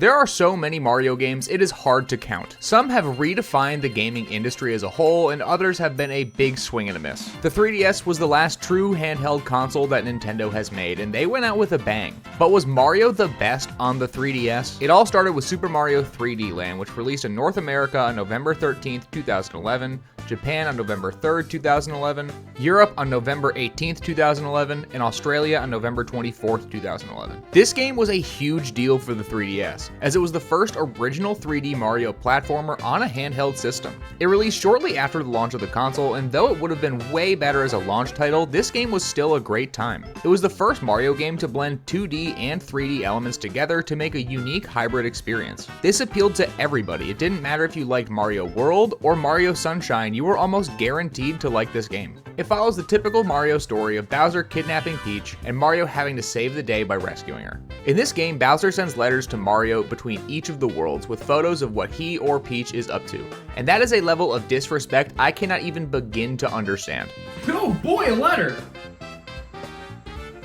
There are so many Mario games, it is hard to count. Some have redefined the gaming industry as a whole, and others have been a big swing and a miss. The 3DS was the last true handheld console that Nintendo has made, and they went out with a bang. But was Mario the best on the 3DS? It all started with Super Mario 3D Land, which released in North America on November 13th, 2011, Japan on November 3rd, 2011, Europe on November 18th, 2011, and Australia on November 24th, 2011. This game was a huge deal for the 3DS, as it was the first original 3D Mario platformer on a handheld system. It released shortly after the launch of the console, and though it would have been way better as a launch title, this game was still a great time. It was the first Mario game to blend 2D and 3D elements together to make a unique hybrid experience. This appealed to everybody. It didn't matter if you liked Mario World or Mario Sunshine, you were almost guaranteed to like this game. It follows the typical Mario story of Bowser kidnapping Peach and Mario having to save the day by rescuing her. In this game, Bowser sends letters to Mario between each of the worlds with photos of what he or Peach is up to. And that is a level of disrespect I cannot even begin to understand. Oh boy, a letter!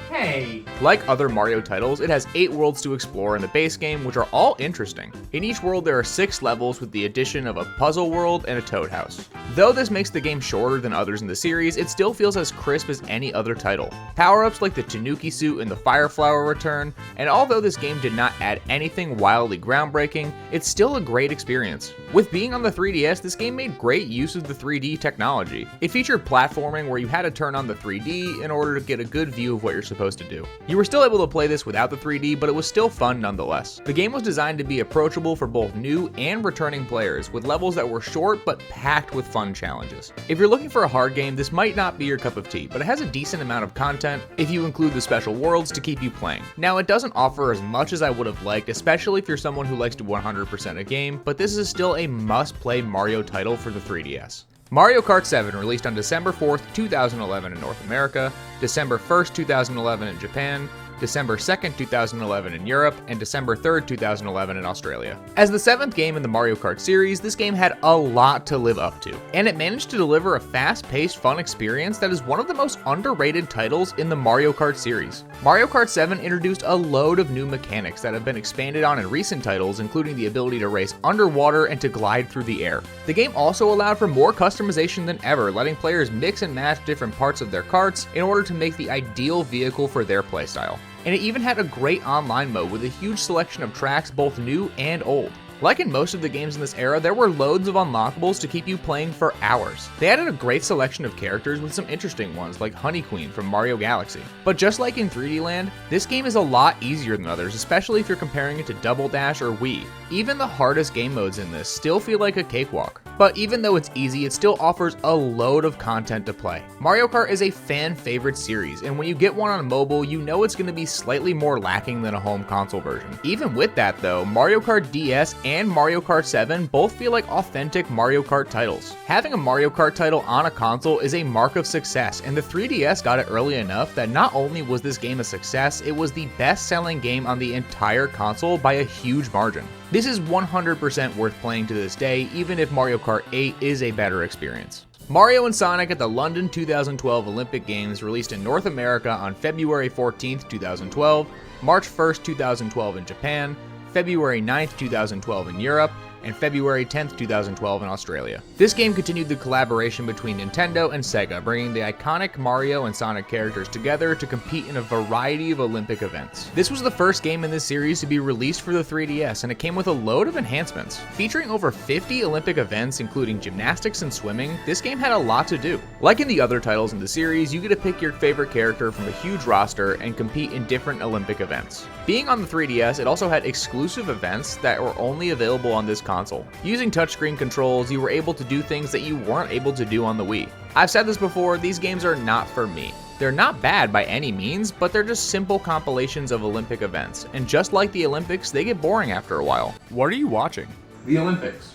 Hey. Like other Mario titles, it has 8 worlds to explore in the base game, which are all interesting. In each world there are 6 levels with the addition of a puzzle world and a Toad House. Though this makes the game shorter than others in the series, it still feels as crisp as any other title. Power-ups like the Tanuki suit and the Fire Flower return, and although this game did not add anything wildly groundbreaking, it's still a great experience. With being on the 3DS, this game made great use of the 3D technology. It featured platforming where you had to turn on the 3D in order to get a good view of what you're supposed to do. You were still able to play this without the 3D, but it was still fun nonetheless. The game was designed to be approachable for both new and returning players, with levels that were short but packed with fun challenges. If you're looking for a hard game, this might not be your cup of tea, but it has a decent amount of content if you include the special worlds to keep you playing. Now, it doesn't offer as much as I would have liked, especially if you're someone who likes to 100% a game, but this is still a must-play Mario title for the 3DS. Mario Kart 7 released on December 4th, 2011 in North America, December 1st, 2011 in Japan, December 2nd, 2011 in Europe, and December 3rd, 2011 in Australia. As the 7th game in the Mario Kart series, this game had a lot to live up to, and it managed to deliver a fast-paced, fun experience that is one of the most underrated titles in the Mario Kart series. Mario Kart 7 introduced a load of new mechanics that have been expanded on in recent titles, including the ability to race underwater and to glide through the air. The game also allowed for more customization than ever, letting players mix and match different parts of their karts in order to make the ideal vehicle for their playstyle. And it even had a great online mode with a huge selection of tracks both new and old. Like in most of the games in this era, there were loads of unlockables to keep you playing for hours. They added a great selection of characters with some interesting ones like Honey Queen from Mario Galaxy. But just like in 3D Land, this game is a lot easier than others, especially if you're comparing it to Double Dash or Wii. Even the hardest game modes in this still feel like a cakewalk. But even though it's easy, it still offers a load of content to play. Mario Kart is a fan favorite series, and when you get one on mobile, you know it's going to be slightly more lacking than a home console version. Even with that though, Mario Kart DS and Mario Kart 7 both feel like authentic Mario Kart titles. Having a Mario Kart title on a console is a mark of success, and the 3DS got it early enough that not only was this game a success, it was the best-selling game on the entire console by a huge margin. This is 100% worth playing to this day, even if Mario Kart 8 is a better experience. Mario and Sonic at the London 2012 Olympic Games released in North America on February 14th, 2012, March 1st, 2012 in Japan, February 9th, 2012 in Europe, and February 10th, 2012 in Australia. This game continued the collaboration between Nintendo and Sega, bringing the iconic Mario and Sonic characters together to compete in a variety of Olympic events. This was the first game in this series to be released for the 3DS, and it came with a load of enhancements. Featuring over 50 Olympic events, including gymnastics and swimming, this game had a lot to do. Like in the other titles in the series, you get to pick your favorite character from a huge roster and compete in different Olympic events. Being on the 3DS, it also had exclusive events that were only available on this console. Using touchscreen controls, you were able to do things that you weren't able to do on the Wii. I've said this before, these games are not for me. They're not bad by any means, but they're just simple compilations of Olympic events, and just like the Olympics, they get boring after a while. What are you watching? The Olympics.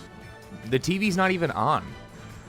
The TV's not even on.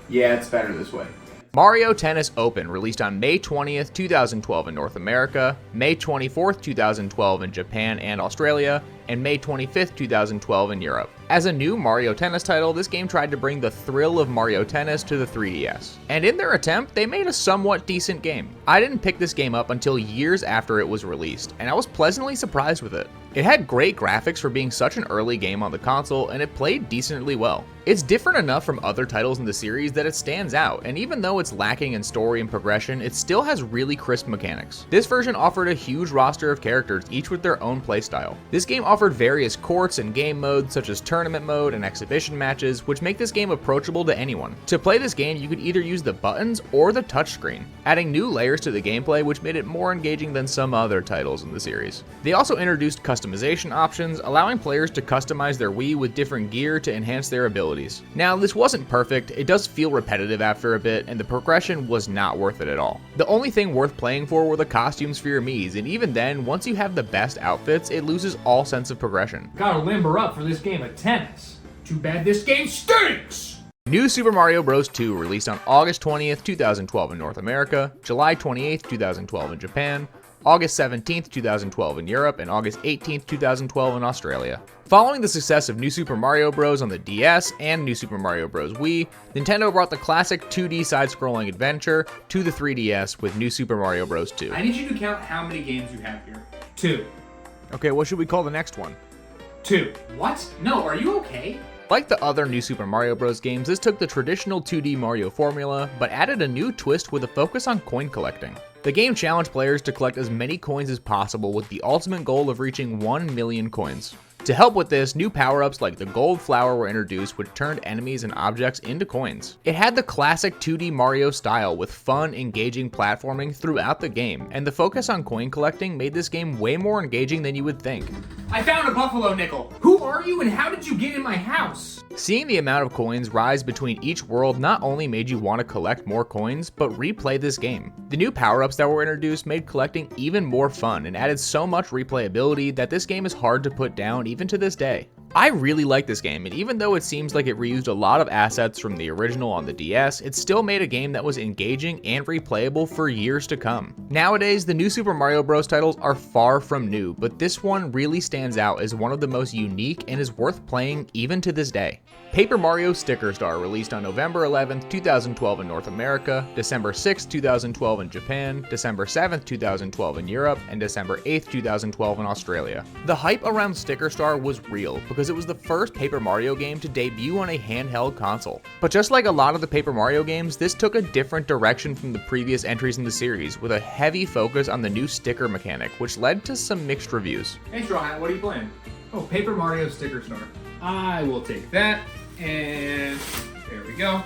Yeah, it's better this way. Mario Tennis Open released on May 20th, 2012 in North America, May 24th, 2012 in Japan and Australia, and May 25th, 2012 in Europe. As a new Mario Tennis title, this game tried to bring the thrill of Mario Tennis to the 3DS. And in their attempt, they made a somewhat decent game. I didn't pick this game up until years after it was released, and I was pleasantly surprised with it. It had great graphics for being such an early game on the console, and it played decently well. It's different enough from other titles in the series that it stands out, and even though it's lacking in story and progression, it still has really crisp mechanics. This version offered a huge roster of characters, each with their own playstyle. This game offered various courts and game modes such as tournament mode and exhibition matches, which make this game approachable to anyone. To play this game, you could either use the buttons or the touchscreen, adding new layers to the gameplay which made it more engaging than some other titles in the series. They also introduced customization options, allowing players to customize their Wii with different gear to enhance their abilities. Now, this wasn't perfect, it does feel repetitive after a bit, and the progression was not worth it at all. The only thing worth playing for were the costumes for your Miis, and even then, once you have the best outfits, it loses all sense of progression. Gotta limber up for this game of tennis. Too bad this game stinks! New Super Mario Bros. 2 released on August 20th, 2012 in North America, July 28th, 2012 in Japan, August 17th, 2012 in Europe, and August 18th, 2012 in Australia. Following the success of New Super Mario Bros. On the DS and New Super Mario Bros. Wii, Nintendo brought the classic 2D side-scrolling adventure to the 3DS with New Super Mario Bros. 2. I need you to count how many games you have here. 2. Okay, what should we call the next one? 2. What? No, are you okay? Like the other New Super Mario Bros. Games, this took the traditional 2D Mario formula, but added a new twist with a focus on coin collecting. The game challenged players to collect as many coins as possible with the ultimate goal of reaching 1 million coins. To help with this, new power-ups like the gold flower were introduced, which turned enemies and objects into coins. It had the classic 2D Mario style with fun, engaging platforming throughout the game, and the focus on coin collecting made this game way more engaging than you would think. I found a buffalo nickel. Who are you and how did you get in my house? Seeing the amount of coins rise between each world not only made you want to collect more coins, but replay this game. The new power-ups that were introduced made collecting even more fun and added so much replayability that this game is hard to put down even to this day. I really like this game, and even though it seems like it reused a lot of assets from the original on the DS, it still made a game that was engaging and replayable for years to come. Nowadays, the new Super Mario Bros. Titles are far from new, but this one really stands out as one of the most unique and is worth playing even to this day. Paper Mario Sticker Star released on November 11th, 2012 in North America, December 6th, 2012 in Japan, December 7th, 2012 in Europe, and December 8th, 2012 in Australia. The hype around Sticker Star was real because it was the first Paper Mario game to debut on a handheld console. But just like a lot of the Paper Mario games, this took a different direction from the previous entries in the series, with a heavy focus on the new sticker mechanic, which led to some mixed reviews. Hey Straw Hat, what are you playing? Oh, Paper Mario Sticker Star. I will take that, and there we go.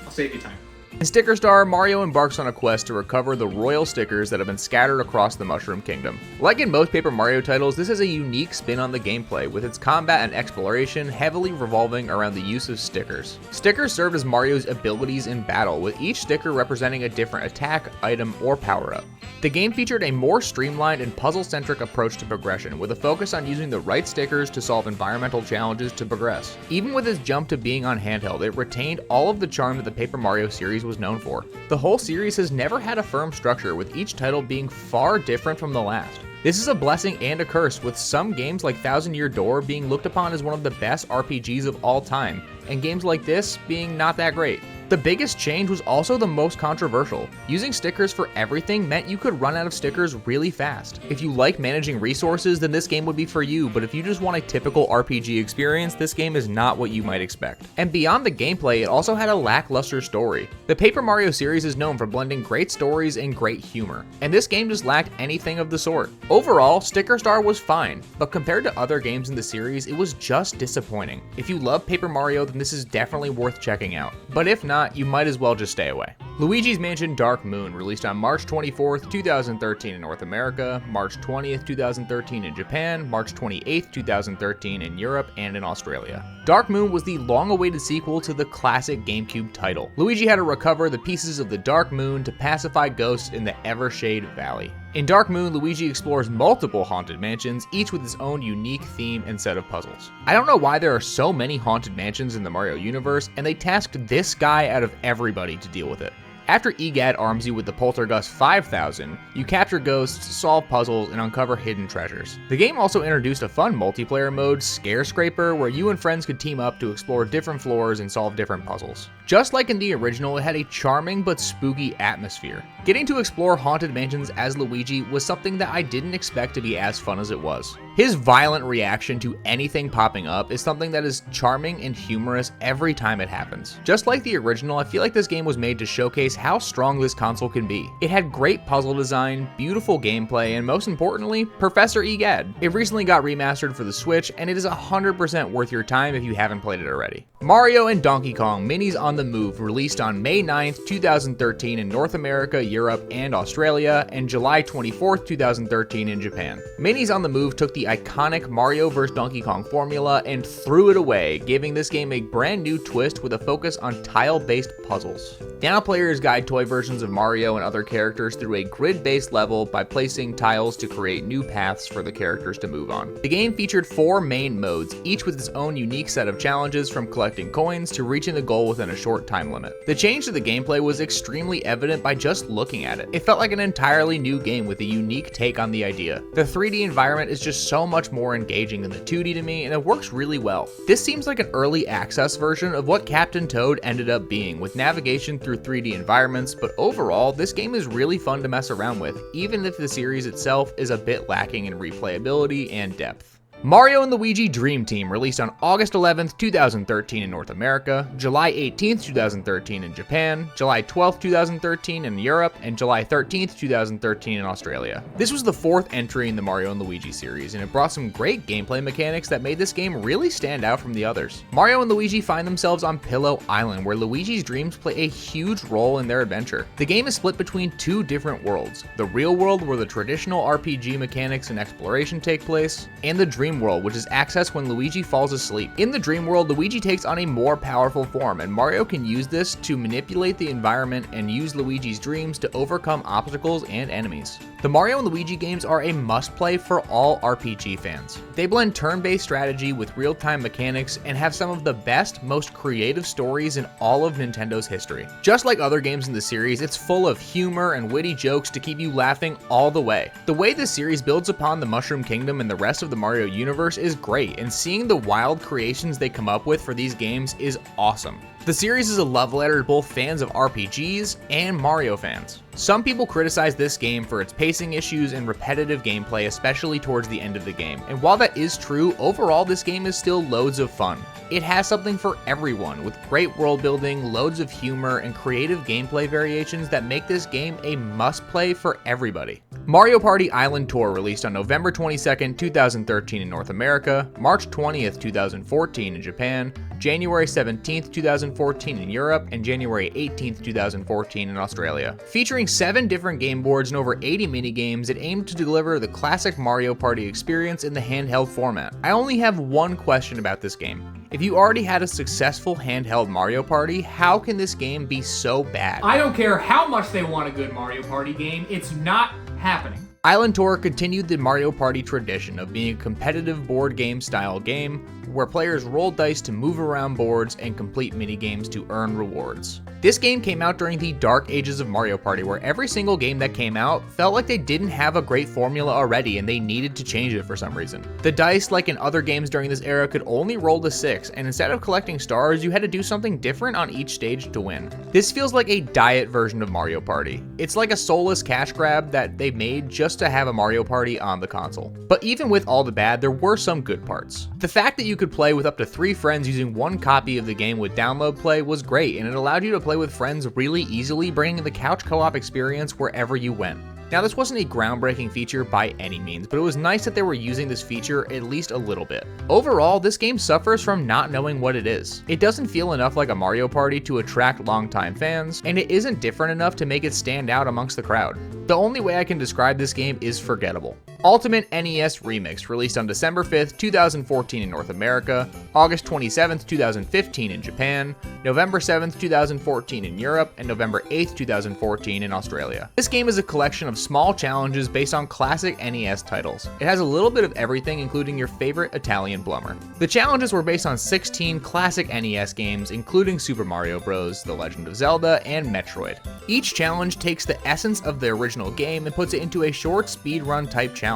I'll save you time. In Sticker Star, Mario embarks on a quest to recover the royal stickers that have been scattered across the Mushroom Kingdom. Like in most Paper Mario titles, this has a unique spin on the gameplay, with its combat and exploration heavily revolving around the use of stickers. Stickers serve as Mario's abilities in battle, with each sticker representing a different attack, item, or power-up. The game featured a more streamlined and puzzle-centric approach to progression, with a focus on using the right stickers to solve environmental challenges to progress. Even with its jump to being on handheld, it retained all of the charm that the Paper Mario series was known for. The whole series has never had a firm structure, with each title being far different from the last. This is a blessing and a curse, with some games like Thousand Year Door being looked upon as one of the best RPGs of all time, and games like this being not that great. The biggest change was also the most controversial. Using stickers for everything meant you could run out of stickers really fast. If you like managing resources, then this game would be for you, but if you just want a typical RPG experience, this game is not what you might expect. And beyond the gameplay, it also had a lackluster story. The Paper Mario series is known for blending great stories and great humor, and this game just lacked anything of the sort. Overall, Sticker Star was fine, but compared to other games in the series, it was just disappointing. If you love Paper Mario, then this is definitely worth checking out. But if not, you might as well just stay away. Luigi's Mansion Dark Moon released on March 24th, 2013 in North America, March 20th, 2013 in Japan, March 28th, 2013 in Europe, and in Australia. Dark Moon was the long-awaited sequel to the classic GameCube title. Luigi had to recover the pieces of the Dark Moon to pacify ghosts in the Evershade Valley. In Dark Moon, Luigi explores multiple haunted mansions, each with its own unique theme and set of puzzles. I don't know why there are so many haunted mansions in the Mario universe, and they tasked this guy out of everybody to deal with it. After EGAD arms you with the Poltergust 5000, you capture ghosts, solve puzzles, and uncover hidden treasures. The game also introduced a fun multiplayer mode, Scare Scraper, where you and friends could team up to explore different floors and solve different puzzles. Just like in the original, it had a charming but spooky atmosphere. Getting to explore haunted mansions as Luigi was something that I didn't expect to be as fun as it was. His violent reaction to anything popping up is something that is charming and humorous every time it happens. Just like the original, I feel like this game was made to showcase how strong this console can be. It had great puzzle design, beautiful gameplay, and most importantly, Professor EGAD. It recently got remastered for the Switch, and it is 100% worth your time if you haven't played it already. Mario and Donkey Kong Minis on the Move released on May 9th, 2013 in North America, Europe, and Australia, and July 24th, 2013 in Japan. Minis on the Move took the iconic Mario vs. Donkey Kong formula and threw it away, giving this game a brand new twist with a focus on tile-based puzzles. Now players guide toy versions of Mario and other characters through a grid-based level by placing tiles to create new paths for the characters to move on. The game featured 4 main modes, each with its own unique set of challenges, from collecting coins to reaching the goal within a short time limit. The change to the gameplay was extremely evident by just looking at it. It felt like an entirely new game with a unique take on the idea. The 3D environment is just so much more engaging than the 2D to me, and it works really well. This seems like an early access version of what Captain Toad ended up being, with navigation through 3D environments, but overall, this game is really fun to mess around with, even if the series itself is a bit lacking in replayability and depth. Mario & Luigi Dream Team released on August 11th, 2013 in North America, July 18th, 2013 in Japan, July 12th, 2013 in Europe, and July 13th, 2013 in Australia. This was the 4th entry in the Mario & Luigi series, and it brought some great gameplay mechanics that made this game really stand out from the others. Mario and Luigi find themselves on Pillow Island, where Luigi's dreams play a huge role in their adventure. The game is split between 2 different worlds: the real world, where the traditional RPG mechanics and exploration take place, and the dream world, which is accessed when Luigi falls asleep. In the dream world, Luigi takes on a more powerful form, and Mario can use this to manipulate the environment and use Luigi's dreams to overcome obstacles and enemies. The Mario & Luigi games are a must-play for all RPG fans. They blend turn-based strategy with real-time mechanics and have some of the best, most creative stories in all of Nintendo's history. Just like other games in the series, it's full of humor and witty jokes to keep you laughing all the way. The way this series builds upon the Mushroom Kingdom and the rest of the Mario universe is great, and seeing the wild creations they come up with for these games is awesome. The series is a love letter to both fans of RPGs and Mario fans. Some people criticize this game for its pacing issues and repetitive gameplay, especially towards the end of the game. And while that is true, overall this game is still loads of fun. It has something for everyone, with great world building, loads of humor, and creative gameplay variations that make this game a must-play for everybody. Mario Party Island Tour released on November 22nd, 2013 in North America, March 20th, 2014 in Japan, January 17th, 2014 in Europe, and January 18th, 2014 in Australia. Featuring 7 different game boards and over 80 minigames, it aimed to deliver the classic Mario Party experience in the handheld format. I only have one question about this game. If you already had a successful handheld Mario Party, how can this game be so bad? I don't care how much they want a good Mario Party game, it's not happening. Island Tour continued the Mario Party tradition of being a competitive board game style game where players roll dice to move around boards and complete minigames to earn rewards. This game came out during the dark ages of Mario Party, where every single game that came out felt like they didn't have a great formula already and they needed to change it for some reason. The dice, like in other games during this era, could only roll to 6, and instead of collecting stars, you had to do something different on each stage to win. This feels like a diet version of Mario Party. It's like a soulless cash grab that they made just to have a Mario Party on the console. But even with all the bad, there were some good parts. The fact that you could play with up to 3 friends using one copy of the game with download play was great, and it allowed you to play with friends really easily, bringing the couch co-op experience wherever you went. Now, this wasn't a groundbreaking feature by any means, but it was nice that they were using this feature at least a little bit. Overall, this game suffers from not knowing what it is. It doesn't feel enough like a Mario Party to attract longtime fans, and it isn't different enough to make it stand out amongst the crowd. The only way I can describe this game is forgettable. Ultimate NES Remix, released on December 5th, 2014 in North America, August 27th, 2015 in Japan, November 7th, 2014 in Europe, and November 8th, 2014 in Australia. This game is a collection of small challenges based on classic NES titles. It has a little bit of everything, including your favorite Italian plumber. The challenges were based on 16 classic NES games, including Super Mario Bros., The Legend of Zelda, and Metroid. Each challenge takes the essence of the original game and puts it into a short speedrun type challenge.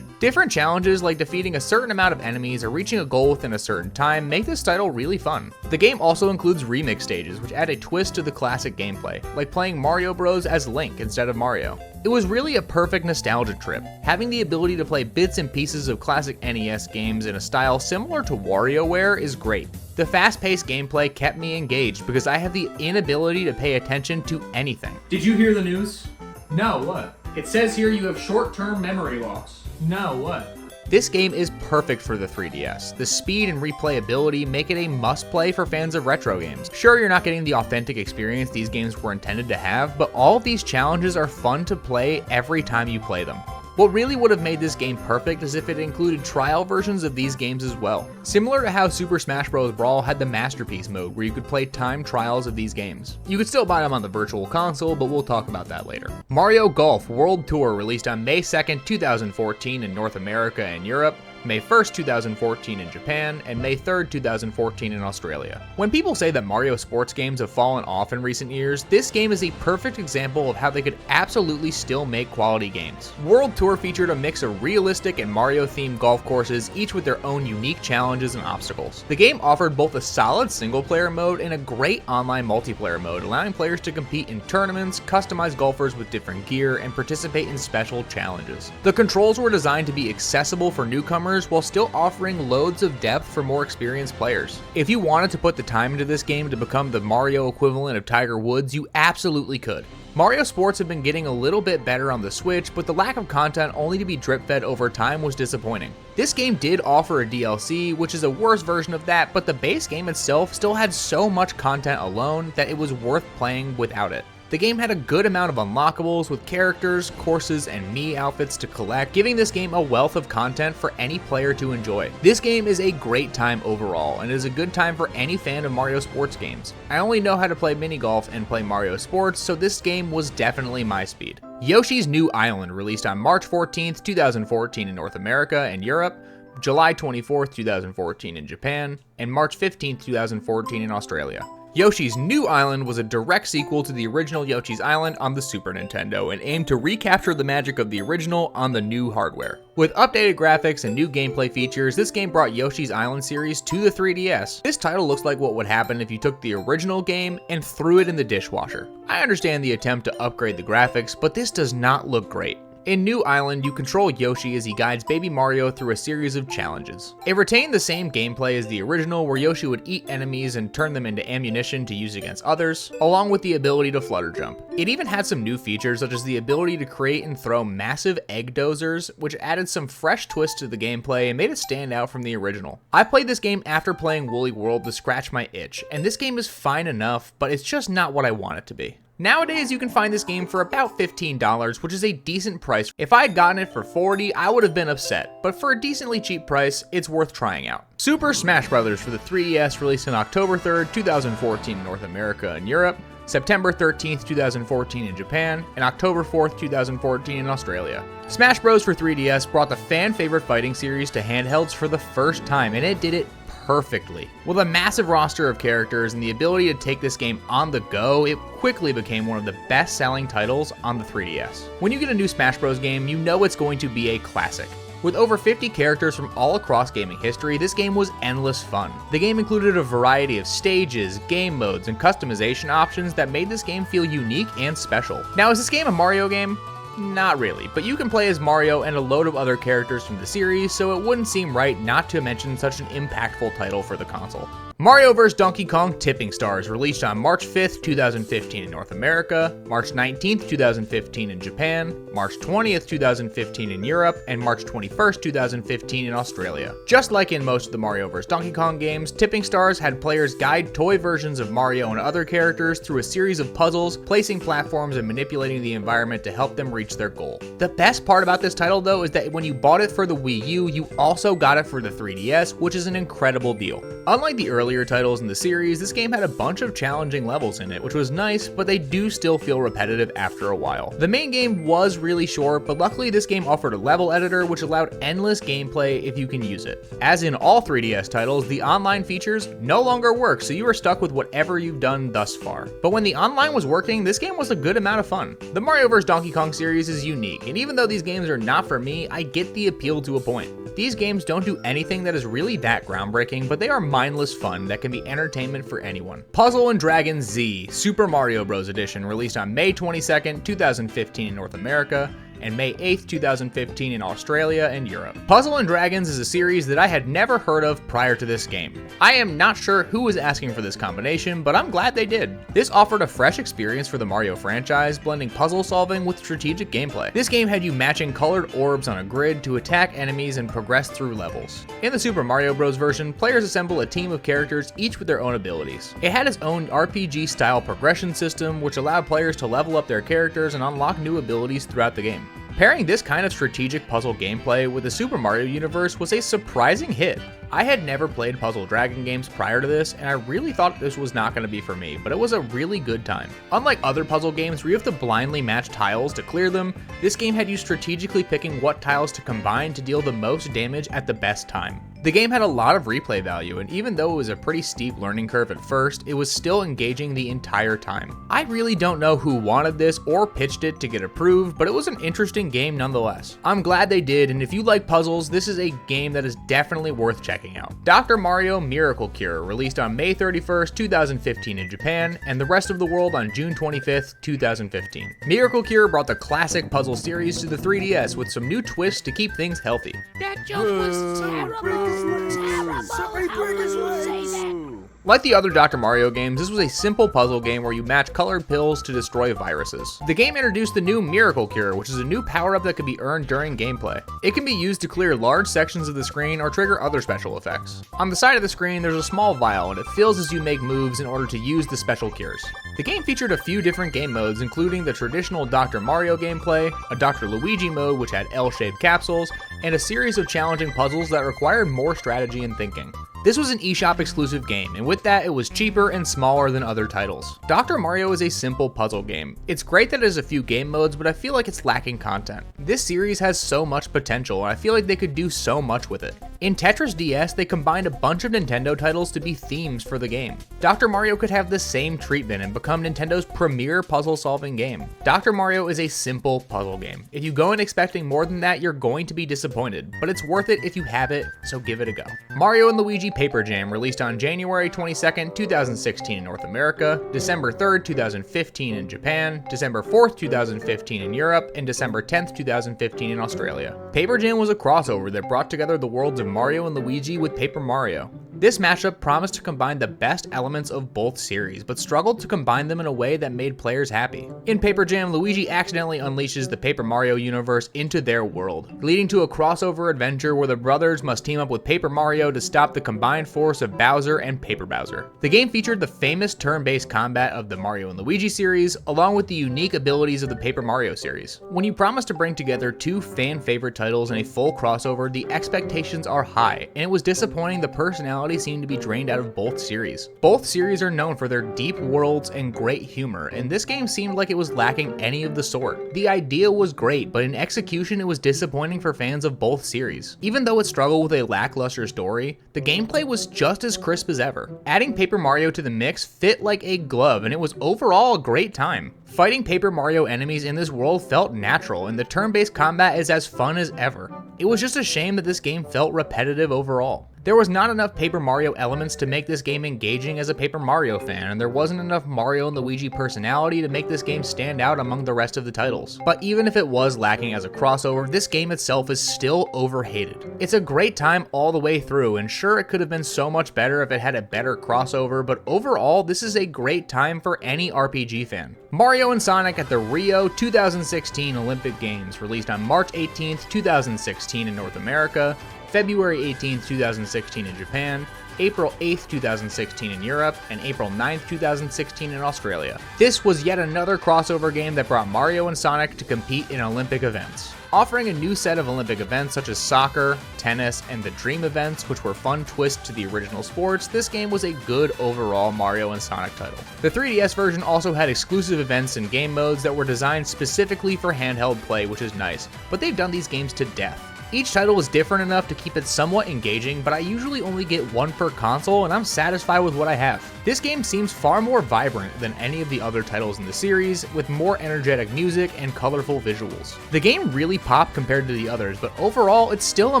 Different challenges like defeating a certain amount of enemies or reaching a goal within a certain time make this title really fun. The game also includes remix stages, which add a twist to the classic gameplay, like playing Mario Bros. As Link instead of Mario. It was really a perfect nostalgia trip. Having the ability to play bits and pieces of classic NES games in a style similar to WarioWare is great. The fast-paced gameplay kept me engaged because I have the inability to pay attention to anything. Did you hear the news? No, what? It says here you have short-term memory loss. No, what? This game is perfect for the 3DS. The speed and replayability make it a must-play for fans of retro games. Sure, you're not getting the authentic experience these games were intended to have, but all of these challenges are fun to play every time you play them. What really would have made this game perfect is if it included trial versions of these games as well. Similar to how Super Smash Bros. Brawl had the Masterpiece mode where you could play timed trials of these games. You could still buy them on the Virtual Console, but we'll talk about that later. Mario Golf World Tour, released on May 2nd, 2014 in North America and Europe, May 1st, 2014 in Japan, and May 3rd, 2014 in Australia. When people say that Mario sports games have fallen off in recent years, this game is a perfect example of how they could absolutely still make quality games. World Tour featured a mix of realistic and Mario-themed golf courses, each with their own unique challenges and obstacles. The game offered both a solid single-player mode and a great online multiplayer mode, allowing players to compete in tournaments, customize golfers with different gear, and participate in special challenges. The controls were designed to be accessible for newcomers while still offering loads of depth for more experienced players. If you wanted to put the time into this game to become the Mario equivalent of Tiger Woods, you absolutely could. Mario Sports have been getting a little bit better on the Switch, but the lack of content only to be drip-fed over time was disappointing. This game did offer a DLC, which is a worse version of that, but the base game itself still had so much content alone that it was worth playing without it. The game had a good amount of unlockables with characters, courses, and Mii outfits to collect, giving this game a wealth of content for any player to enjoy. This game is a great time overall, and is a good time for any fan of Mario sports games. I only know how to play mini golf and play Mario sports, so this game was definitely my speed. Yoshi's New Island, released on March 14th, 2014 in North America and Europe, July 24th, 2014 in Japan, and March 15th, 2014 in Australia. Yoshi's New Island was a direct sequel to the original Yoshi's Island on the Super Nintendo and aimed to recapture the magic of the original on the new hardware. With updated graphics and new gameplay features, this game brought Yoshi's Island series to the 3DS. This title looks like what would happen if you took the original game and threw it in the dishwasher. I understand the attempt to upgrade the graphics, but this does not look great. In New Island, you control Yoshi as he guides baby Mario through a series of challenges. It retained the same gameplay as the original, where Yoshi would eat enemies and turn them into ammunition to use against others, along with the ability to flutter jump. It even had some new features such as the ability to create and throw massive egg dozers, which added some fresh twists to the gameplay and made it stand out from the original. I played this game after playing Woolly World to scratch my itch, and this game is fine enough, but it's just not what I want it to be. Nowadays, you can find this game for about $15, which is a decent price. If I had gotten it for $40, I would have been upset, but for a decently cheap price, it's worth trying out. Super Smash Bros. For the 3DS, released on October 3rd, 2014 in North America and Europe, September 13th, 2014 in Japan, and October 4th, 2014 in Australia. Smash Bros. For 3DS brought the fan-favorite fighting series to handhelds for the first time, and it did it perfectly. With a massive roster of characters and the ability to take this game on the go, it quickly became one of the best-selling titles on the 3DS. When you get a new Smash Bros. Game, you know it's going to be a classic. With over 50 characters from all across gaming history, this game was endless fun. The game included a variety of stages, game modes, and customization options that made this game feel unique and special. Now, is this game a Mario game? Not really, but you can play as Mario and a load of other characters from the series, so it wouldn't seem right not to mention such an impactful title for the console. Mario vs. Donkey Kong Tipping Stars, released on March 5th, 2015 in North America, March 19th, 2015 in Japan, March 20th, 2015 in Europe, and March 21st, 2015 in Australia. Just like in most of the Mario vs. Donkey Kong games, Tipping Stars had players guide toy versions of Mario and other characters through a series of puzzles, placing platforms and manipulating the environment to help them reach reach their goal. The best part about this title though is that when you bought it for the Wii U, you also got it for the 3DS, which is an incredible deal. Unlike the earlier titles in the series, this game had a bunch of challenging levels in it, which was nice, but they do still feel repetitive after a while. The main game was really short, but luckily this game offered a level editor which allowed endless gameplay if you can use it. As in all 3DS titles, the online features no longer work, so you are stuck with whatever you've done thus far. But when the online was working, this game was a good amount of fun. The Mario vs. Donkey Kong series is unique, and even though these games are not for me, I get the appeal to a point. These games don't do anything that is really that groundbreaking, but they are mindless fun that can be entertainment for anyone. Puzzle & Dragons Z Super Mario Bros. Edition released on May 22nd, 2015 in North America, and May 8th, 2015 in Australia and Europe. Puzzle & Dragons is a series that I had never heard of prior to this game. I am not sure who was asking for this combination, but I'm glad they did. This offered a fresh experience for the Mario franchise, blending puzzle solving with strategic gameplay. This game had you matching colored orbs on a grid to attack enemies and progress through levels. In the Super Mario Bros. Version, players assemble a team of characters, each with their own abilities. It had its own RPG-style progression system, which allowed players to level up their characters and unlock new abilities throughout the game. Pairing this kind of strategic puzzle gameplay with the Super Mario universe was a surprising hit. I had never played Puzzle Dragon games prior to this, and I really thought this was not going to be for me, but it was a really good time. Unlike other puzzle games where you have to blindly match tiles to clear them, this game had you strategically picking what tiles to combine to deal the most damage at the best time. The game had a lot of replay value, and even though it was a pretty steep learning curve at first, it was still engaging the entire time. I really don't know who wanted this or pitched it to get approved, but it was an interesting game nonetheless. I'm glad they did, and if you like puzzles, this is a game that is definitely worth checking out. Dr. Mario Miracle Cure released on May 31st, 2015 in Japan, and the rest of the world on June 25th, 2015. Miracle Cure brought the classic puzzle series to the 3DS with some new twists to keep things healthy. That joke was terrible. Somebody break his legs! Like the other Dr. Mario games, this was a simple puzzle game where you match colored pills to destroy viruses. The game introduced the new Miracle Cure, which is a new power-up that can be earned during gameplay. It can be used to clear large sections of the screen or trigger other special effects. On the side of the screen, there's a small vial, and it fills as you make moves in order to use the special cures. The game featured a few different game modes, including the traditional Dr. Mario gameplay, a Dr. Luigi mode which had L-shaped capsules, and a series of challenging puzzles that required more strategy and thinking. This was an eShop exclusive game, and with that, it was cheaper and smaller than other titles. Dr. Mario is a simple puzzle game. It's great that it has a few game modes, but I feel like it's lacking content. This series has so much potential, and I feel like they could do so much with it. In Tetris DS, they combined a bunch of Nintendo titles to be themes for the game. Dr. Mario could have the same treatment and become Nintendo's premier puzzle-solving game. Dr. Mario is a simple puzzle game. If you go in expecting more than that, you're going to be disappointed, but it's worth it if you have it, so give it a go. Mario & Luigi Paper Jam released on January 22nd, 2016 in North America, December 3rd, 2015 in Japan, December 4th, 2015 in Europe, and December 10th, 2015 in Australia. Paper Jam was a crossover that brought together the worlds of Mario and Luigi with Paper Mario. This mashup promised to combine the best elements of both series, but struggled to combine them in a way that made players happy. In Paper Jam, Luigi accidentally unleashes the Paper Mario universe into their world, leading to a crossover adventure where the brothers must team up with Paper Mario to stop the combined force of Bowser and Paper Bowser. The game featured the famous turn-based combat of the Mario and Luigi series, along with the unique abilities of the Paper Mario series. When you promise to bring together two fan-favorite titles in a full crossover, the expectations are high, and it was disappointing the personality seemed to be drained out of both series. Both series are known for their deep worlds and great humor, and this game seemed like it was lacking any of the sort. The idea was great, but in execution it was disappointing for fans of both series. Even though it struggled with a lackluster story, the gameplay was just as crisp as ever. Adding Paper Mario to the mix fit like a glove, and it was overall a great time. Fighting Paper Mario enemies in this world felt natural, and the turn-based combat is as fun as ever. It was just a shame that this game felt repetitive overall. There was not enough Paper Mario elements to make this game engaging as a Paper Mario fan, and there wasn't enough Mario and Luigi personality to make this game stand out among the rest of the titles. But even if it was lacking as a crossover, this game itself is still overhated. It's a great time all the way through, and sure, it could have been so much better if it had a better crossover, but overall, this is a great time for any RPG fan. Mario and Sonic at the Rio 2016 Olympic Games, released on March 18th, 2016 in North America, February 18th, 2016 in Japan, April 8th, 2016 in Europe, and April 9th, 2016 in Australia. This was yet another crossover game that brought Mario and Sonic to compete in Olympic events. Offering a new set of Olympic events such as soccer, tennis, and the Dream events, which were fun twists to the original sports, this game was a good overall Mario and Sonic title. The 3DS version also had exclusive events and game modes that were designed specifically for handheld play, which is nice, but they've done these games to death. Each title is different enough to keep it somewhat engaging, but I usually only get one per console and I'm satisfied with what I have. This game seems far more vibrant than any of the other titles in the series, with more energetic music and colorful visuals. The game really popped compared to the others, but overall it's still a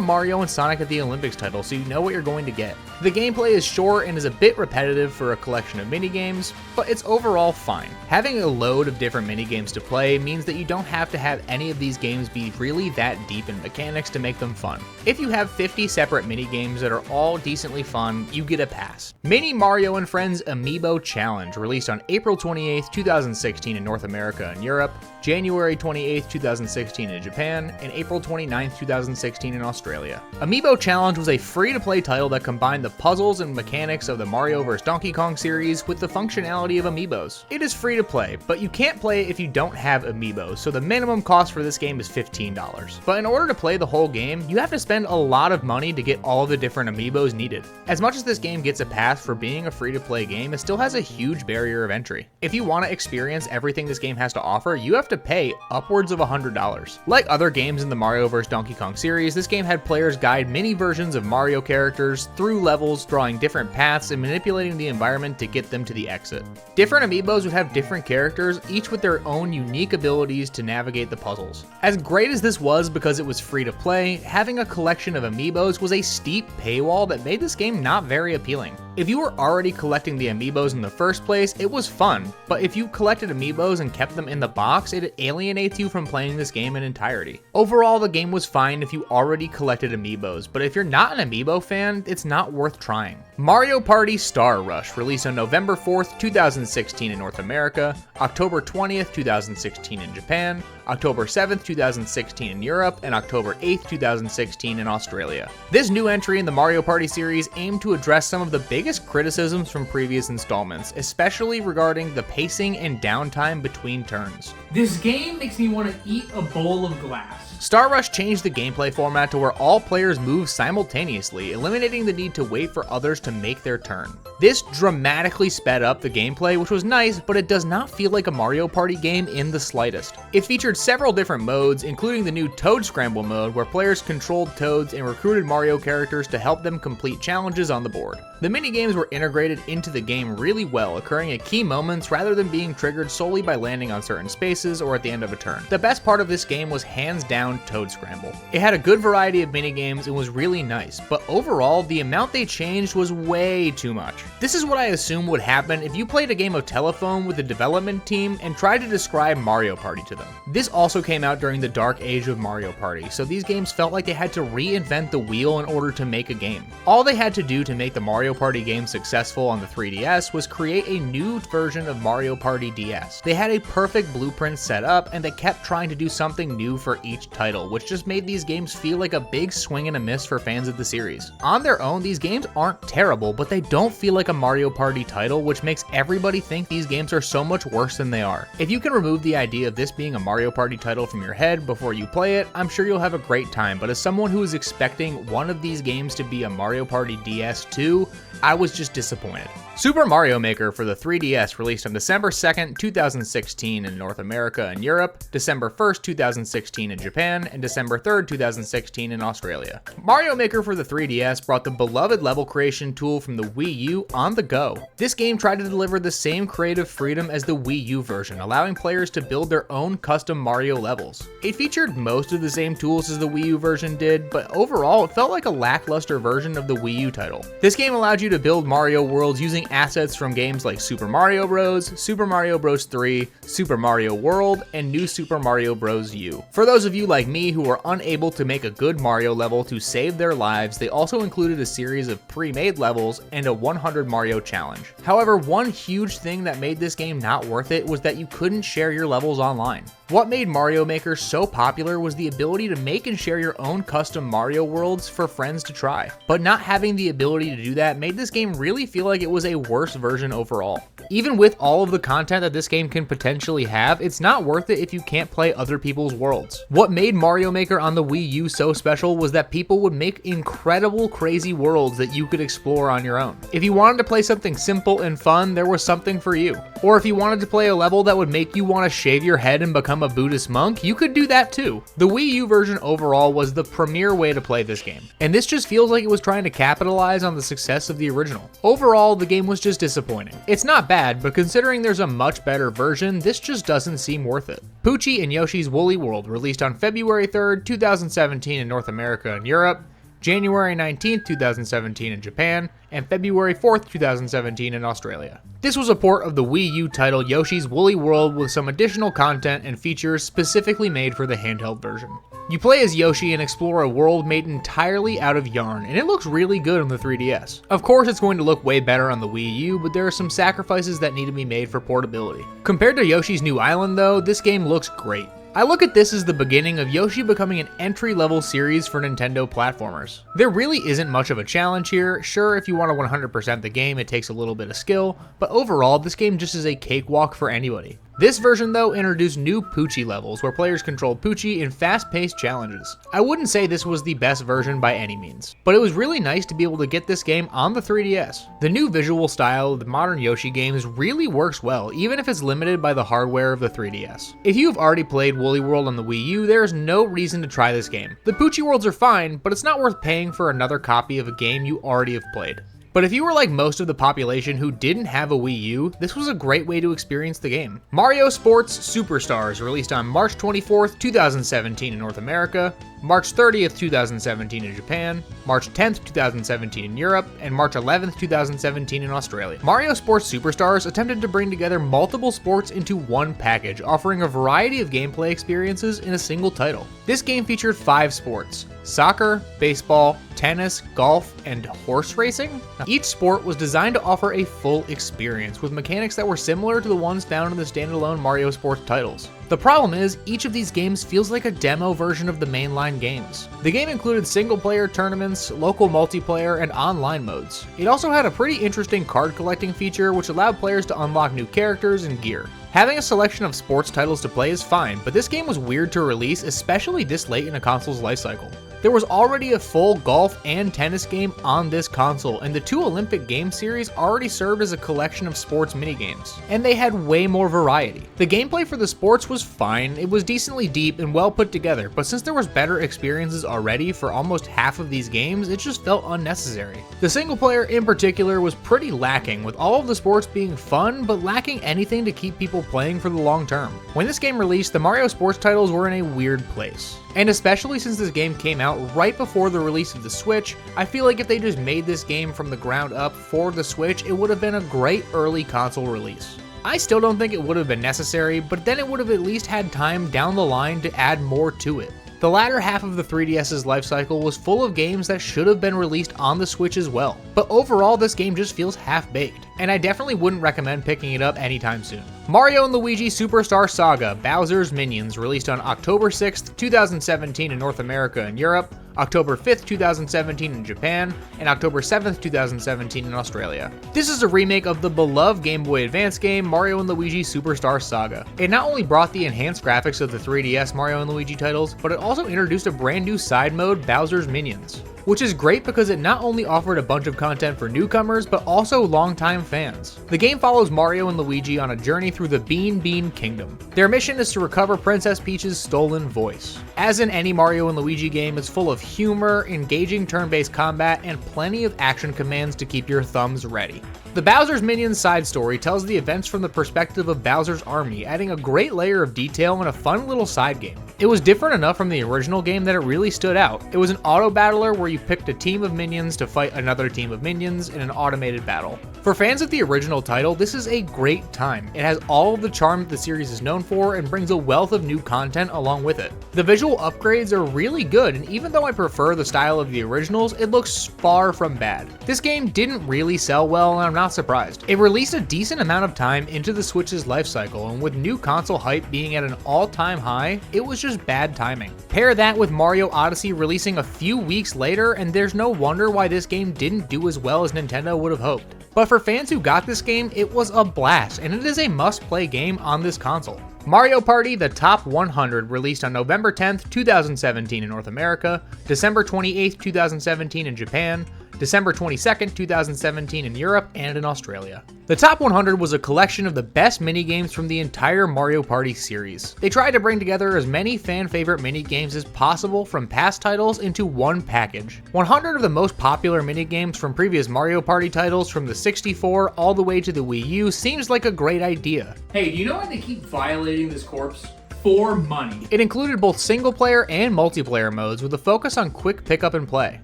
Mario and Sonic at the Olympics title, so you know what you're going to get. The gameplay is short and is a bit repetitive for a collection of minigames, but it's overall fine. Having a load of different minigames to play means that you don't have to have any of these games be really that deep in mechanics to make them fun. If you have 50 separate minigames that are all decently fun, you get a pass. Mini Mario and Friends Amiibo Challenge, released on April 28th, 2016 in North America and Europe, January 28th, 2016 in Japan, and April 29th, 2016 in Australia. Amiibo Challenge was a free-to-play title that combined the puzzles and mechanics of the Mario vs. Donkey Kong series with the functionality of Amiibos. It is free to play, but you can't play it if you don't have Amiibos, so the minimum cost for this game is $15. But in order to play the whole game, you have to spend a lot of money to get all the different Amiibos needed. As much as this game gets a pass for being a free-to-play game, it still has a huge barrier of entry. If you want to experience everything this game has to offer, you have to pay upwards of $100. Like other games in the Mario vs. Donkey Kong series, this game had players guide mini versions of Mario characters through levels, drawing different paths and manipulating the environment to get them to the exit. Different Amiibos would have different characters, each with their own unique abilities to navigate the puzzles. As great as this was because it was free to play, having a collection of Amiibos was a steep paywall that made this game not very appealing. If you were already collecting the Amiibos in the first place, it was fun, but if you collected Amiibos and kept them in the box, it alienates you from playing this game in entirety. Overall, the game was fine if you already collected Amiibos, but if you're not an Amiibo fan, it's not worth trying. Mario Party Star Rush, released on November 4th, 2016 in North America, October 20th, 2016 in Japan, October 7th, 2016 in Europe, and October 8th, 2016 in Australia. This new entry in the Mario Party series aimed to address some of the biggest criticisms from previous installments, especially regarding the pacing and downtime between turns. This game makes me want to eat a bowl of glass. Star Rush changed the gameplay format to where all players move simultaneously, eliminating the need to wait for others to make their turn. This dramatically sped up the gameplay, which was nice, but it does not feel like a Mario Party game in the slightest. It featured several different modes, including the new Toad Scramble mode, where players controlled Toads and recruited Mario characters to help them complete challenges on the board. The minigames were integrated into the game really well, occurring at key moments rather than being triggered solely by landing on certain spaces or at the end of a turn. The best part of this game was hands down Toad Scramble. It had a good variety of minigames and was really nice, but overall, the amount they changed was way too much. This is what I assume would happen if you played a game of telephone with the development team and tried to describe Mario Party to them. This also came out during the dark age of Mario Party, so these games felt like they had to reinvent the wheel in order to make a game. All they had to do to make the Mario Party game successful on the 3DS was create a new version of Mario Party DS. They had a perfect blueprint set up, and they kept trying to do something new for each title, which just made these games feel like a big swing and a miss for fans of the series. On their own, these games aren't terrible, but they don't feel like a Mario Party title, which makes everybody think these games are so much worse than they are. If you can remove the idea of this being a Mario Party title from your head before you play it, I'm sure you'll have a great time, but as someone who is expecting one of these games to be a Mario Party DS 2, I was just disappointed. Super Mario Maker for the 3DS, released on December 2nd, 2016 in North America and Europe, December 1st, 2016 in Japan, and December 3rd, 2016 in Australia. Mario Maker for the 3DS brought the beloved level creation tool from the Wii U on the go. This game tried to deliver the same creative freedom as the Wii U version, allowing players to build their own custom Mario levels. It featured most of the same tools as the Wii U version did, but overall it felt like a lackluster version of the Wii U title. This game allowed you to build Mario worlds using many assets from games like Super Mario Bros., Super Mario Bros. 3, Super Mario World, and New Super Mario Bros. U. For those of you like me who are unable to make a good Mario level to save their lives, they also included a series of pre-made levels and a 100 Mario challenge. However, one huge thing that made this game not worth it was that you couldn't share your levels online. What made Mario Maker so popular was the ability to make and share your own custom Mario worlds for friends to try. But not having the ability to do that made this game really feel like it was a worse version overall. Even with all of the content that this game can potentially have, it's not worth it if you can't play other people's worlds. What made Mario Maker on the Wii U so special was that people would make incredible crazy worlds that you could explore on your own. If you wanted to play something simple and fun, there was something for you. Or if you wanted to play a level that would make you want to shave your head and become a Buddhist monk, you could do that too. The Wii U version overall was the premier way to play this game, and this just feels like it was trying to capitalize on the success of the original. Overall, the game was just disappointing. It's not bad, but considering there's a much better version, this just doesn't seem worth it. Poochie and Yoshi's Woolly World released on February 3rd, 2017 in North America and Europe, January 19th, 2017 in Japan, and February 4th, 2017 in Australia. This was a port of the Wii U title Yoshi's Woolly World with some additional content and features specifically made for the handheld version. You play as Yoshi and explore a world made entirely out of yarn, and it looks really good on the 3DS. Of course, it's going to look way better on the Wii U, but there are some sacrifices that need to be made for portability. Compared to Yoshi's New Island though, this game looks great. I look at this as the beginning of Yoshi becoming an entry-level series for Nintendo platformers. There really isn't much of a challenge here. Sure, if you want to 100% the game, it takes a little bit of skill, but overall, this game just is a cakewalk for anybody. This version though introduced new Poochie levels where players controlled Poochie in fast-paced challenges. I wouldn't say this was the best version by any means, but it was really nice to be able to get this game on the 3DS. The new visual style of the modern Yoshi games really works well, even if it's limited by the hardware of the 3DS. If you've already played Woolly World on the Wii U, there is no reason to try this game. The Poochie worlds are fine, but it's not worth paying for another copy of a game you already have played. But if you were like most of the population who didn't have a Wii U, this was a great way to experience the game. Mario Sports Superstars released on March 24th, 2017 in North America, March 30th, 2017 in Japan, March 10th, 2017 in Europe, and March 11th, 2017 in Australia. Mario Sports Superstars attempted to bring together multiple sports into one package, offering a variety of gameplay experiences in a single title. This game featured 5 sports: soccer, baseball, tennis, golf, and horse racing. Now, each sport was designed to offer a full experience with mechanics that were similar to the ones found in the standalone Mario Sports titles. The problem is, each of these games feels like a demo version of the mainline games. The game included single-player tournaments, local multiplayer, and online modes. It also had a pretty interesting card collecting feature which allowed players to unlock new characters and gear. Having a selection of sports titles to play is fine, but this game was weird to release, especially this late in a console's lifecycle. There was already a full golf and tennis game on this console, and the 2 Olympic Games series already served as a collection of sports minigames, and they had way more variety. The gameplay for the sports was fine, it was decently deep and well put together, but since there was better experiences already for almost half of these games, it just felt unnecessary. The single player in particular was pretty lacking, with all of the sports being fun, but lacking anything to keep people playing for the long term. When this game released, the Mario Sports titles were in a weird place. And especially since this game came out right before the release of the Switch, I feel like if they just made this game from the ground up for the Switch, it would have been a great early console release. I still don't think it would have been necessary, but then it would have at least had time down the line to add more to it. The latter half of the 3DS's lifecycle was full of games that should have been released on the Switch as well, but overall this game just feels half-baked, and I definitely wouldn't recommend picking it up anytime soon. Mario & Luigi Superstar Saga Bowser's Minions released on October 6th, 2017 in North America and Europe, October 5th, 2017 in Japan, and October 7th, 2017 in Australia. This is a remake of the beloved Game Boy Advance game Mario & Luigi Superstar Saga. It not only brought the enhanced graphics of the 3DS Mario & Luigi titles, but it also introduced a brand new side mode, Bowser's Minions, which is great because it not only offered a bunch of content for newcomers, but also longtime fans. The game follows Mario and Luigi on a journey through the Bean Kingdom. Their mission is to recover Princess Peach's stolen voice. As in any Mario and Luigi game, it's full of humor, engaging turn-based combat, and plenty of action commands to keep your thumbs ready. The Bowser's Minions side story tells the events from the perspective of Bowser's army, adding a great layer of detail and a fun little side game. It was different enough from the original game that it really stood out. It was an auto battler where you picked a team of minions to fight another team of minions in an automated battle. For fans of the original title, this is a great time. It has all of the charm that the series is known for and brings a wealth of new content along with it. The visual upgrades are really good, and even though I prefer the style of the originals, it looks far from bad. This game didn't really sell well, and I'm not surprised. It released a decent amount of time into the Switch's life cycle, and with new console hype being at an all-time high, it was just bad timing. Pair that with Mario Odyssey releasing a few weeks later, and there's no wonder why this game didn't do as well as Nintendo would have hoped. But for fans who got this game, it was a blast, and it is a must-play game on this console. Mario Party: The Top 100 released on November 10th, 2017 in North America, December 28th, 2017 in Japan, December 22nd, 2017 in Europe and in Australia. The Top 100 was a collection of the best minigames from the entire Mario Party series. They tried to bring together as many fan-favorite minigames as possible from past titles into one package. 100 of the most popular minigames from previous Mario Party titles from the 64 all the way to the Wii U seems like a great idea. Hey, do you know why they keep violating this corpse? For money. It included both single-player and multiplayer modes with a focus on quick pickup and play.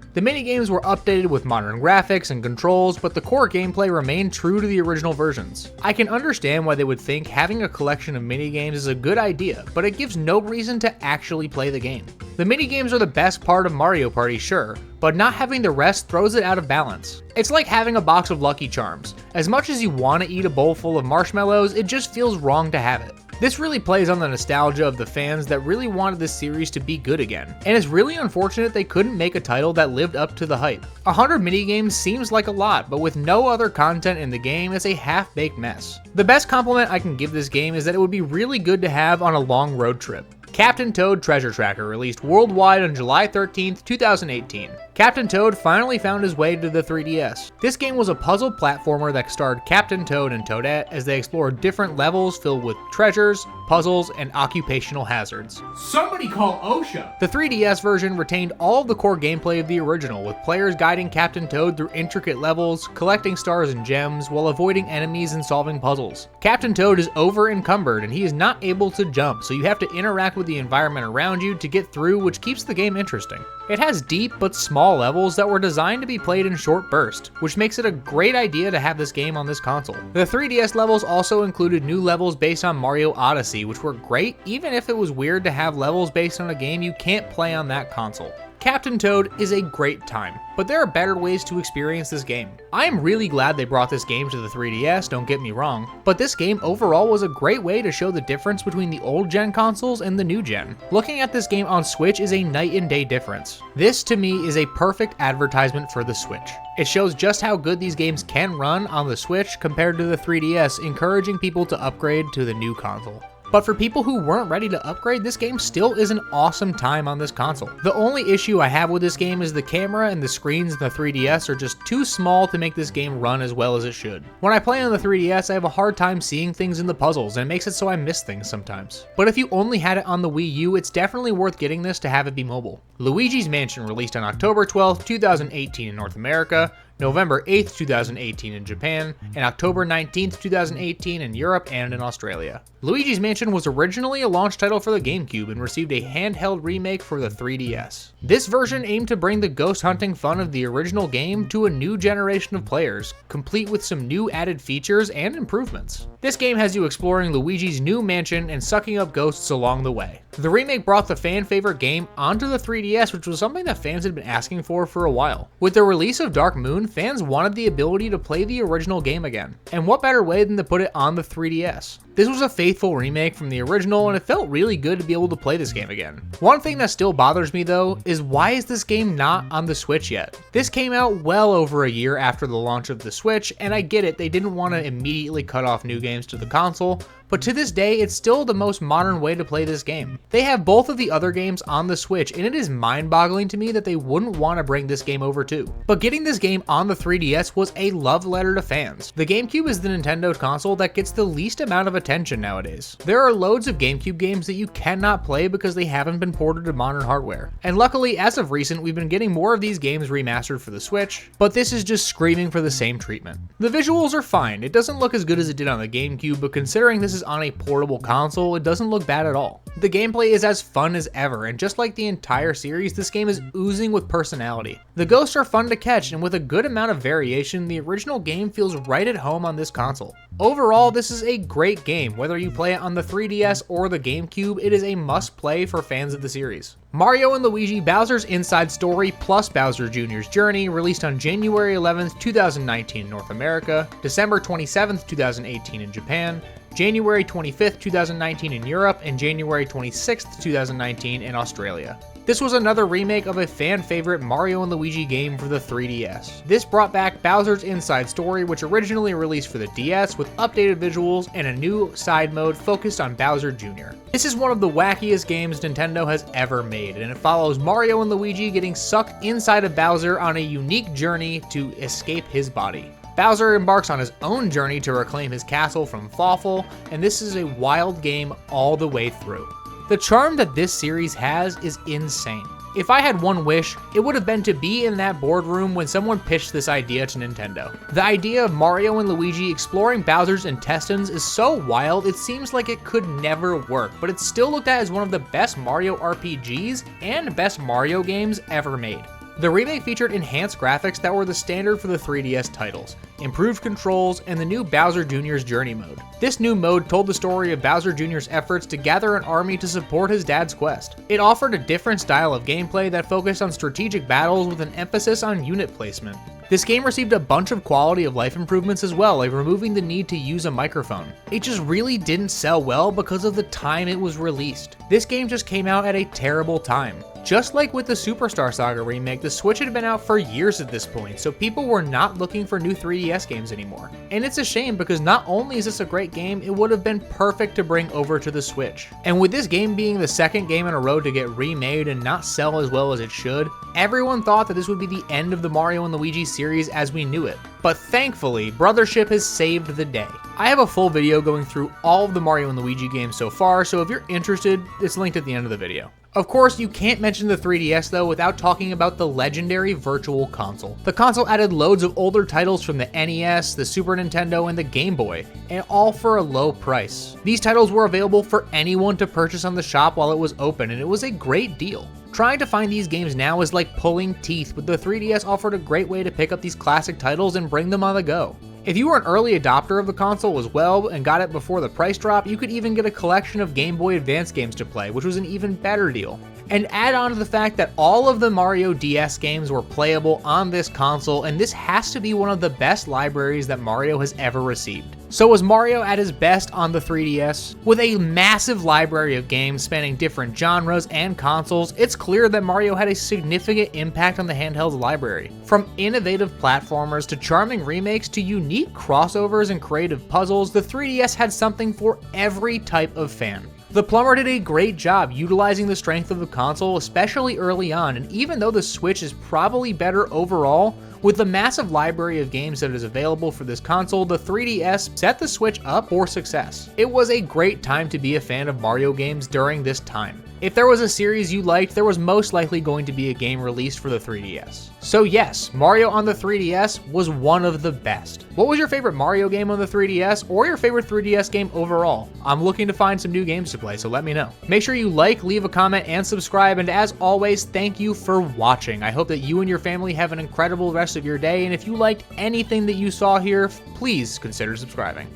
The minigames were updated with modern graphics and controls, but the core gameplay remained true to the original versions. I can understand why they would think having a collection of minigames is a good idea, but it gives no reason to actually play the game. The minigames are the best part of Mario Party, sure, but not having the rest throws it out of balance. It's like having a box of Lucky Charms. As much as you want to eat a bowl full of marshmallows, it just feels wrong to have it. This really plays on the nostalgia of the fans that really wanted this series to be good again, and it's really unfortunate they couldn't make a title that lived up to the hype. 100 minigames seems like a lot, but with no other content in the game, it's a half-baked mess. The best compliment I can give this game is that it would be really good to have on a long road trip. Captain Toad Treasure Tracker released worldwide on July 13th, 2018. Captain Toad finally found his way to the 3DS. This game was a puzzle platformer that starred Captain Toad and Toadette as they explored different levels filled with treasures, puzzles, and occupational hazards. Somebody call OSHA! The 3DS version retained all of the core gameplay of the original, with players guiding Captain Toad through intricate levels, collecting stars and gems, while avoiding enemies and solving puzzles. Captain Toad is over-encumbered and he is not able to jump, so you have to interact with the environment around you to get through, which keeps the game interesting. It has deep but small levels that were designed to be played in short bursts, which makes it a great idea to have this game on this console. The 3DS levels also included new levels based on Mario Odyssey, which were great even if it was weird to have levels based on a game you can't play on that console. Captain Toad is a great time, but there are better ways to experience this game. I am really glad they brought this game to the 3DS, don't get me wrong, but this game overall was a great way to show the difference between the old gen consoles and the new gen. Looking at this game on Switch is a night and day difference. This to me is a perfect advertisement for the Switch. It shows just how good these games can run on the Switch compared to the 3DS, encouraging people to upgrade to the new console. But for people who weren't ready to upgrade, this game still is an awesome time on this console. The only issue I have with this game is the camera and the screens in the 3DS are just too small to make this game run as well as it should. When I play on the 3DS, I have a hard time seeing things in the puzzles, and it makes it so I miss things sometimes. But if you only had it on the Wii U, it's definitely worth getting this to have it be mobile. Luigi's Mansion released on October 12th, 2018 in North America, November 8th, 2018 in Japan, and October 19th, 2018 in Europe and in Australia. Luigi's Mansion was originally a launch title for the GameCube and received a handheld remake for the 3DS. This version aimed to bring the ghost hunting fun of the original game to a new generation of players, complete with some new added features and improvements. This game has you exploring Luigi's new mansion and sucking up ghosts along the way. The remake brought the fan favorite game onto the 3DS, which was something that fans had been asking for a while. With the release of Dark Moon, fans wanted the ability to play the original game again. And what better way than to put it on the 3DS? This was a faithful remake from the original, and it felt really good to be able to play this game again. One thing that still bothers me though is why is this game not on the Switch yet? This came out well over a year after the launch of the Switch, and I get it, they didn't want to immediately cut off new games to the console, but to this day, it's still the most modern way to play this game. They have both of the other games on the Switch, and it is mind-boggling to me that they wouldn't want to bring this game over too. But getting this game on the 3DS was a love letter to fans. The GameCube is the Nintendo console that gets the least amount of attention nowadays. There are loads of GameCube games that you cannot play because they haven't been ported to modern hardware. And luckily, as of recent, we've been getting more of these games remastered for the Switch, but this is just screaming for the same treatment. The visuals are fine. It doesn't look as good as it did on the GameCube, but considering this is is on a portable console, it doesn't look bad at all. The gameplay is as fun as ever, and just like the entire series, this game is oozing with personality. The ghosts are fun to catch, and with a good amount of variation, the original game feels right at home on this console. Overall, this is a great game. Whether you play it on the 3DS or the GameCube, it is a must-play for fans of the series. Mario & Luigi Bowser's Inside Story plus Bowser Jr.'s Journey, released on January 11th, 2019 in North America, December 27th, 2018 in Japan, January 25th, 2019 in Europe, and January 26th, 2019 in Australia. This was another remake of a fan-favorite Mario & Luigi game for the 3DS. This brought back Bowser's Inside Story, which originally released for the DS with updated visuals and a new side mode focused on Bowser Jr. This is one of the wackiest games Nintendo has ever made, and it follows Mario and Luigi getting sucked inside of Bowser on a unique journey to escape his body. Bowser embarks on his own journey to reclaim his castle from Fawful, and this is a wild game all the way through. The charm that this series has is insane. If I had one wish, it would have been to be in that boardroom when someone pitched this idea to Nintendo. The idea of Mario and Luigi exploring Bowser's intestines is so wild it seems like it could never work, but it's still looked at as one of the best Mario RPGs and best Mario games ever made. The remake featured enhanced graphics that were the standard for the 3DS titles, improved controls, and the new Bowser Jr.'s Journey mode. This new mode told the story of Bowser Jr.'s efforts to gather an army to support his dad's quest. It offered a different style of gameplay that focused on strategic battles with an emphasis on unit placement. This game received a bunch of quality of life improvements as well, like removing the need to use a microphone. It just really didn't sell well because of the time it was released. This game just came out at a terrible time. Just like with the Superstar Saga remake, the Switch had been out for years at this point, so people were not looking for new 3DS games anymore. And it's a shame because not only is this a great game, it would have been perfect to bring over to the Switch. And with this game being the second game in a row to get remade and not sell as well as it should, everyone thought that this would be the end of the Mario & Luigi series as we knew it. But thankfully, Brothership has saved the day. I have a full video going through all of the Mario & Luigi games so far, so if you're interested, it's linked at the end of the video. Of course, you can't mention the 3DS though without talking about the legendary Virtual Console. The console added loads of older titles from the NES, the Super Nintendo, and the Game Boy, and all for a low price. These titles were available for anyone to purchase on the shop while it was open, and it was a great deal. Trying to find these games now is like pulling teeth, but the 3DS offered a great way to pick up these classic titles and bring them on the go. If you were an early adopter of the console as well and got it before the price drop, you could even get a collection of Game Boy Advance games to play, which was an even better deal. And add on to the fact that all of the Mario DS games were playable on this console, and this has to be one of the best libraries that Mario has ever received. So was Mario at his best on the 3DS? With a massive library of games spanning different genres and consoles, it's clear that Mario had a significant impact on the handheld library. From innovative platformers to charming remakes to unique crossovers and creative puzzles, the 3DS had something for every type of fan. The Plumber did a great job utilizing the strength of the console, especially early on, and even though the Switch is probably better overall, with the massive library of games that is available for this console, the 3DS set the Switch up for success. It was a great time to be a fan of Mario games during this time. If there was a series you liked, there was most likely going to be a game released for the 3DS. So yes, Mario on the 3DS was one of the best. What was your favorite Mario game on the 3DS or your favorite 3DS game overall? I'm looking to find some new games to play, so let me know. Make sure you like, leave a comment, and subscribe, and as always, thank you for watching. I hope that you and your family have an incredible rest of your day, and if you liked anything that you saw here, please consider subscribing.